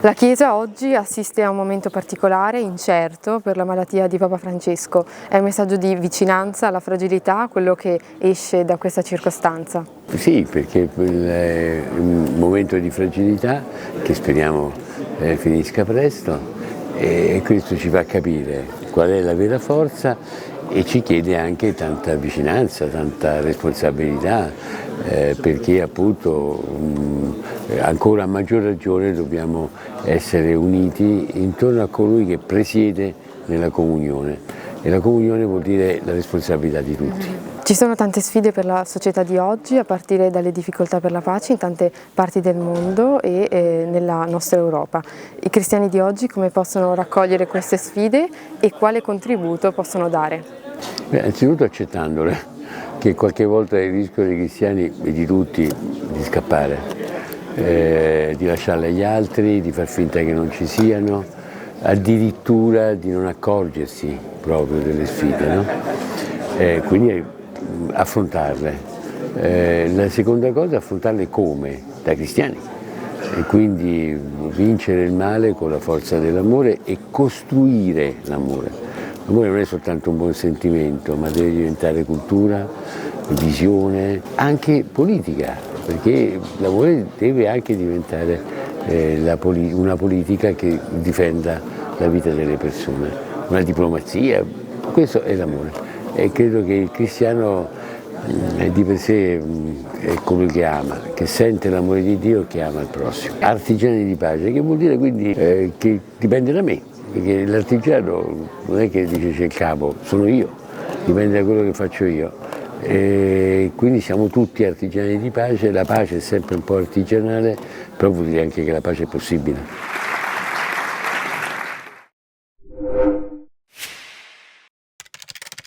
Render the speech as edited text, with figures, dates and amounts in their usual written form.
La Chiesa oggi assiste a un momento particolare, incerto, per la malattia di Papa Francesco. È un messaggio di vicinanza alla fragilità, quello che esce da questa circostanza. Sì, perché è un momento di fragilità che speriamo finisca presto e questo ci fa capire qual è la vera forza e ci chiede anche tanta vicinanza, tanta responsabilità, perché appunto ancora a maggior ragione dobbiamo essere uniti intorno a colui che presiede nella comunione e la comunione vuol dire la responsabilità di tutti. Ci sono tante sfide per la società di oggi, a partire dalle difficoltà per la pace in tante parti del mondo e nella nostra Europa. I cristiani di oggi come possono raccogliere queste sfide e quale contributo possono dare? Anzitutto accettandole, che qualche volta è il rischio dei cristiani e di tutti di scappare, di lasciarle agli altri, di far finta che non ci siano, addirittura di non accorgersi proprio delle sfide, no? Quindi affrontarle. La seconda cosa, affrontarle come? Da cristiani. E quindi vincere il male con la forza dell'amore e costruire l'amore. L'amore non è soltanto un buon sentimento, ma deve diventare cultura, visione, anche politica, perché l'amore deve anche diventare una politica che difenda la vita delle persone, una diplomazia, questo è l'amore. E credo che il cristiano di per sé è colui che ama, che sente l'amore di Dio e che ama il prossimo. Artigiani di pace, che vuol dire quindi che dipende da me, perché l'artigiano non è che dice c'è il capo, sono io, dipende da quello che faccio io. E quindi siamo tutti artigiani di pace, la pace è sempre un po' artigianale, però vuol dire anche che la pace è possibile.